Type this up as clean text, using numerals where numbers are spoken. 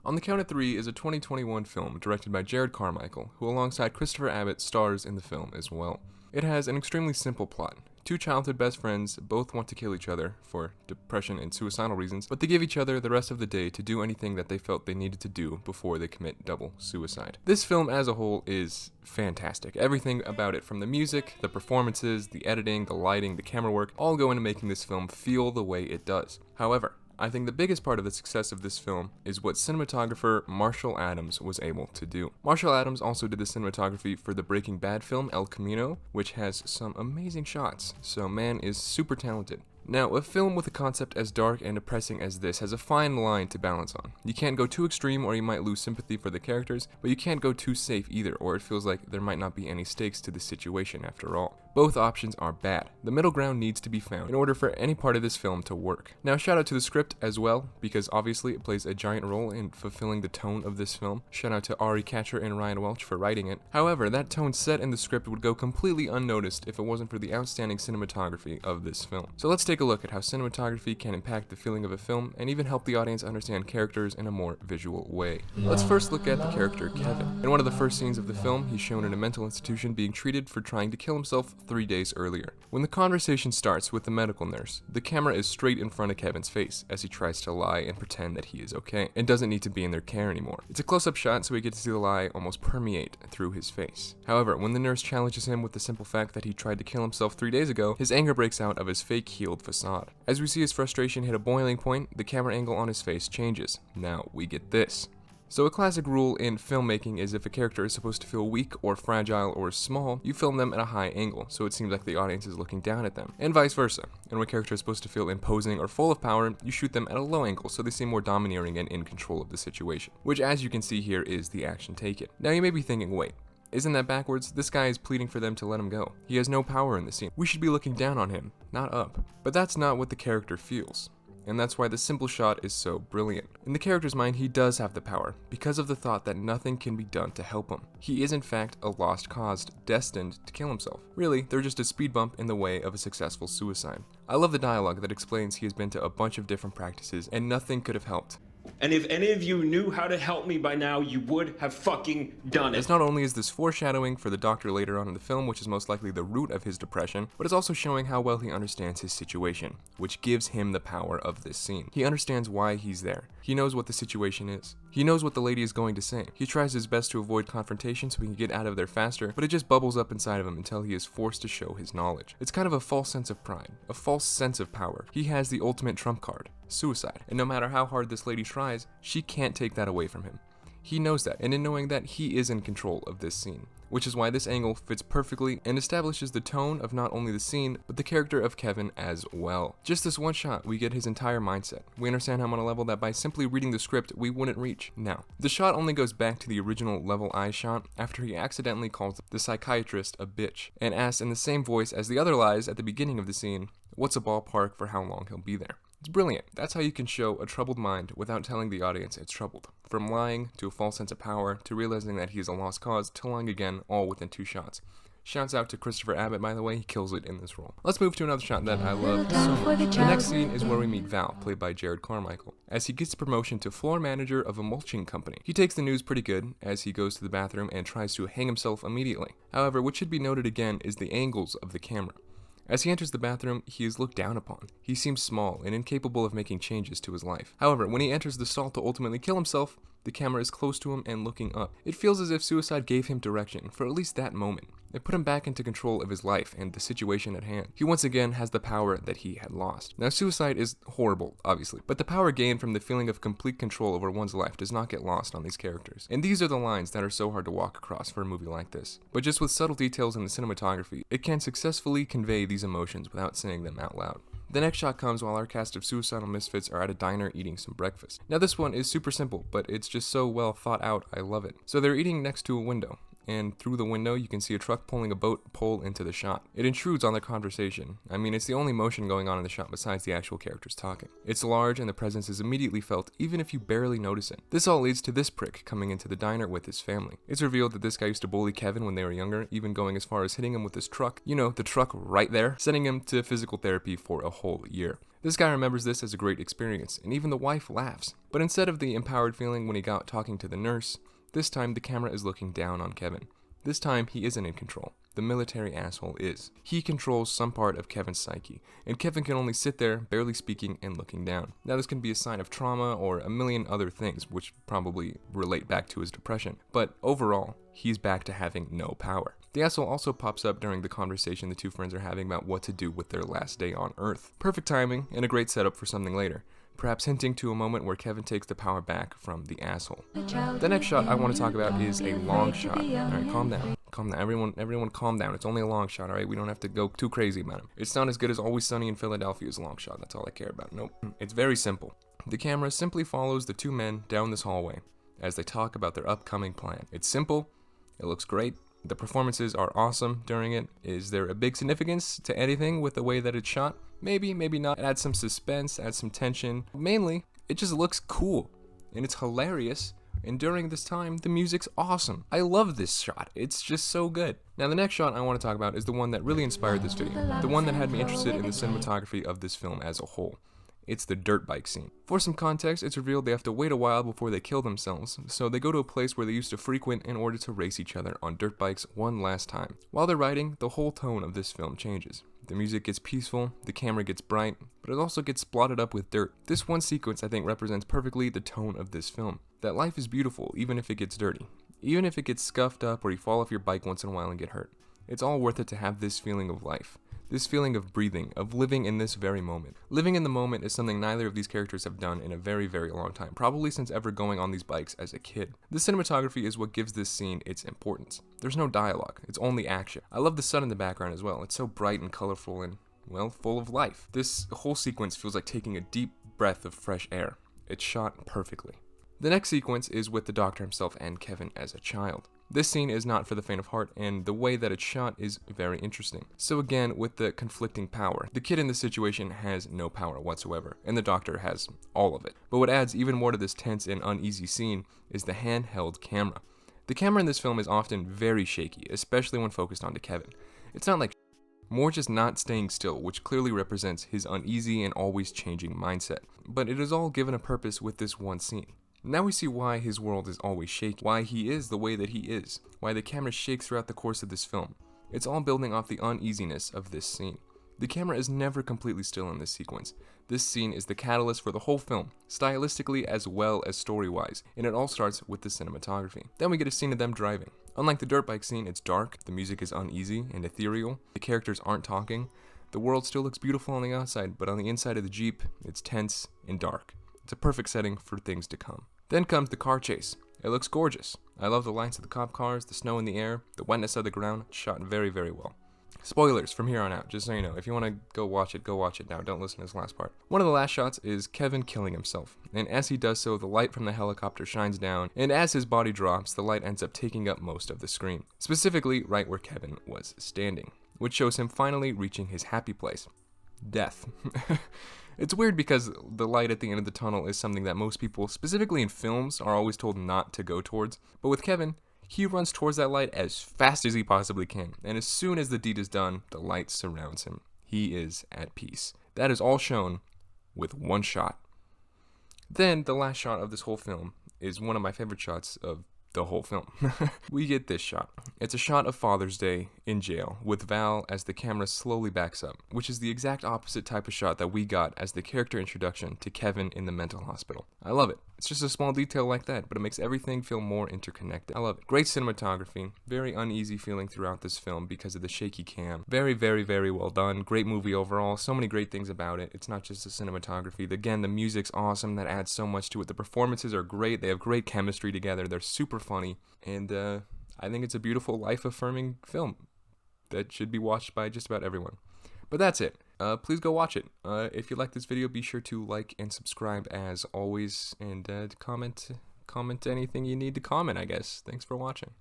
On the Count of Three is a 2021 film directed by Jared Carmichael, who alongside Christopher Abbott stars in the film as well. It has an extremely simple plot. Two childhood best friends both want to kill each other for depression and suicidal reasons, but they give each other the rest of the day to do anything that they felt they needed to do before they commit double suicide. This film as a whole is fantastic. Everything about it, from the music, the performances, the editing, the lighting, the camera work, all go into making this film feel the way it does. However, I think the biggest part of the success of this film is what cinematographer Marshall Adams was able to do. Marshall Adams also did the cinematography for the Breaking Bad film El Camino, which has some amazing shots, so man is super talented. Now, a film with a concept as dark and depressing as this has a fine line to balance on. You can't go too extreme or you might lose sympathy for the characters, but you can't go too safe either, or it feels like there might not be any stakes to the situation after all. Both options are bad. The middle ground needs to be found in order for any part of this film to work. Now, shout out to the script as well, because obviously it plays a giant role in fulfilling the tone of this film. Shout out to Ari Katcher and Ryan Welch for writing it. However, that tone set in the script would go completely unnoticed if it wasn't for the outstanding cinematography of this film. So let's take a look at how cinematography can impact the feeling of a film and even help the audience understand characters in a more visual way. Let's first look at the character Kevin. In one of the first scenes of the film, he's shown in a mental institution being treated for trying to kill himself 3 days earlier. When the conversation starts with the medical nurse, the camera is straight in front of Kevin's face as he tries to lie and pretend that he is okay and doesn't need to be in their care anymore. It's a close-up shot, so we get to see the lie almost permeate through his face. However, when the nurse challenges him with the simple fact that he tried to kill himself 3 days ago, his anger breaks out of his fake healed facade. As we see his frustration hit a boiling point, the camera angle on his face changes. Now we get this. So a classic rule in filmmaking is if a character is supposed to feel weak or fragile or small, you film them at a high angle, so it seems like the audience is looking down at them, and vice versa. And when a character is supposed to feel imposing or full of power, you shoot them at a low angle, so they seem more domineering and in control of the situation, which as you can see here is the action taken. Now you may be thinking, wait, isn't that backwards? This guy is pleading for them to let him go. He has no power in the scene. We should be looking down on him, not up. But that's not what the character feels. And that's why the simple shot is so brilliant. In the character's mind, he does have the power, because of the thought that nothing can be done to help him. He is in fact a lost cause, destined to kill himself. Really, they're just a speed bump in the way of a successful suicide. I love the dialogue that explains he has been to a bunch of different practices, and nothing could have helped. And if any of you knew how to help me by now, you would have fucking done it. As not only is this foreshadowing for the doctor later on in the film, which is most likely the root of his depression, but it's also showing how well he understands his situation, which gives him the power of this scene. He understands why he's there. He knows what the situation is. He knows what the lady is going to say. He tries his best to avoid confrontation so he can get out of there faster, but it just bubbles up inside of him until he is forced to show his knowledge. It's kind of a false sense of pride, a false sense of power. He has the ultimate trump card, suicide, and no matter how hard this lady tries, she can't take that away from him. He knows that, and in knowing that, he is in control of this scene, which is why this angle fits perfectly and establishes the tone of not only the scene, but the character of Kevin as well. Just this one shot, we get his entire mindset. We understand him on a level that by simply reading the script, we wouldn't reach. Now, the shot only goes back to the original level eye shot after he accidentally calls the psychiatrist a bitch, and asks in the same voice as the other lies at the beginning of the scene, what's a ballpark for how long he'll be there? It's brilliant. That's how you can show a troubled mind without telling the audience it's troubled. From lying, to a false sense of power, to realizing that he is a lost cause, to lying again, all within 2 shots. Shouts out to Christopher Abbott, by the way, he kills it in this role. Let's move to another shot that I love so much. The next scene is where we meet Val, played by Jared Carmichael, as he gets promotion to floor manager of a mulching company. He takes the news pretty good, as he goes to the bathroom and tries to hang himself immediately. However, what should be noted again is the angles of the camera. As he enters the bathroom, he is looked down upon. He seems small and incapable of making changes to his life. However, when he enters the stall to ultimately kill himself, the camera is close to him and looking up. It feels as if suicide gave him direction for at least that moment. It put him back into control of his life and the situation at hand. He once again has the power that he had lost. Now, suicide is horrible, obviously, but the power gained from the feeling of complete control over one's life does not get lost on these characters. And these are the lines that are so hard to walk across for a movie like this. But just with subtle details in the cinematography, it can successfully convey these emotions without saying them out loud. The next shot comes while our cast of suicidal misfits are at a diner eating some breakfast. Now this one is super simple, but it's just so well thought out, I love it. So they're eating next to a window, and through the window you can see a truck pulling a boat pole into the shot. It intrudes on their conversation. I mean, it's the only motion going on in the shot besides the actual characters talking. It's large and the presence is immediately felt even if you barely notice it. This all leads to this prick coming into the diner with his family. It's revealed that this guy used to bully Kevin when they were younger, even going as far as hitting him with his truck. You know, the truck right there, sending him to physical therapy for a whole year. This guy remembers this as a great experience, and even the wife laughs. But instead of the empowered feeling when he got talking to the nurse, this time the camera is looking down on Kevin. This time he isn't in control. The military asshole is. He controls some part of Kevin's psyche, and Kevin can only sit there, barely speaking and looking down. Now this can be a sign of trauma or a million other things, which probably relate back to his depression, but overall, he's back to having no power. The asshole also pops up during the conversation the two friends are having about what to do with their last day on Earth. Perfect timing and a great setup for something later, perhaps hinting to a moment where Kevin takes the power back from the asshole. The next shot I want to talk about is a long shot. Alright, calm down. Calm down. Everyone calm down. It's only a long shot, alright? We don't have to go too crazy about it. It's not as good as Always Sunny in Philadelphia's long shot. That's all I care about. Nope. It's very simple. The camera simply follows the two men down this hallway as they talk about their upcoming plan. It's simple. It looks great. The performances are awesome during it. Is there a big significance to anything with the way that it's shot? Maybe, maybe not. It adds some suspense, adds some tension. Mainly, it just looks cool, and it's hilarious, and during this time, the music's awesome. I love this shot. It's just so good. Now, the next shot I want to talk about is the one that really inspired this video, the one that had me interested in the cinematography of this film as a whole. It's the dirt bike scene. For some context, it's revealed they have to wait a while before they kill themselves, so they go to a place where they used to frequent in order to race each other on dirt bikes one last time. While they're riding, the whole tone of this film changes. The music gets peaceful, the camera gets bright, but it also gets blotted up with dirt. This one sequence I think represents perfectly the tone of this film. That life is beautiful even if it gets dirty. Even if it gets scuffed up or you fall off your bike once in a while and get hurt. It's all worth it to have this feeling of life. This feeling of breathing, of living in this very moment. Living in the moment is something neither of these characters have done in a very, very long time, probably since ever going on these bikes as a kid. The cinematography is what gives this scene its importance. There's no dialogue, it's only action. I love the sun in the background as well. It's so bright and colorful and, well, full of life. This whole sequence feels like taking a deep breath of fresh air. It's shot perfectly. The next sequence is with the doctor himself and Kevin as a child. This scene is not for the faint of heart, and the way that it's shot is very interesting. So again, with the conflicting power. The kid in this situation has no power whatsoever, and the doctor has all of it. But what adds even more to this tense and uneasy scene is the handheld camera. The camera in this film is often very shaky, especially when focused onto Kevin. It's not like more just not staying still, which clearly represents his uneasy and always changing mindset. But it is all given a purpose with this one scene. Now we see why his world is always shaky, why he is the way that he is, why the camera shakes throughout the course of this film. It's all building off the uneasiness of this scene. The camera is never completely still in this sequence. This scene is the catalyst for the whole film, stylistically as well as story-wise, and it all starts with the cinematography. Then we get a scene of them driving. Unlike the dirt bike scene, it's dark, the music is uneasy and ethereal, the characters aren't talking. The world still looks beautiful on the outside, but on the inside of the Jeep, it's tense and dark. It's a perfect setting for things to come. Then comes the car chase. It looks gorgeous. I love the lights of the cop cars, the snow in the air, the wetness of the ground. It's shot very, very well. Spoilers from here on out, just so you know. If you want to go watch it now. Don't listen to this last part. One of the last shots is Kevin killing himself. And as he does so, the light from the helicopter shines down, and as his body drops, the light ends up taking up most of the screen. Specifically, right where Kevin was standing, which shows him finally reaching his happy place. Death. It's weird because the light at the end of the tunnel is something that most people, specifically in films, are always told not to go towards. But with Kevin, he runs towards that light as fast as he possibly can. And as soon as the deed is done, the light surrounds him. He is at peace. That is all shown with one shot. Then the last shot of this whole film is one of my favorite shots of the whole film. We get this shot. It's a shot of Father's Day in jail with Val as the camera slowly backs up, which is the exact opposite type of shot that we got as the character introduction to Kevin in the mental hospital. I love it. It's just a small detail like that, but it makes everything feel more interconnected. I love it. Great cinematography. Very uneasy feeling throughout this film because of the shaky cam. Very, very, very well done. Great movie overall. So many great things about it. It's not just the cinematography. Again, the music's awesome. That adds so much to it. The performances are great. They have great chemistry together. They're super funny. And I think it's a beautiful, life-affirming film that should be watched by just about everyone. But that's it. Please go watch it. If you like this video, be sure to like and subscribe as always, and comment anything you need to comment, I guess. Thanks for watching.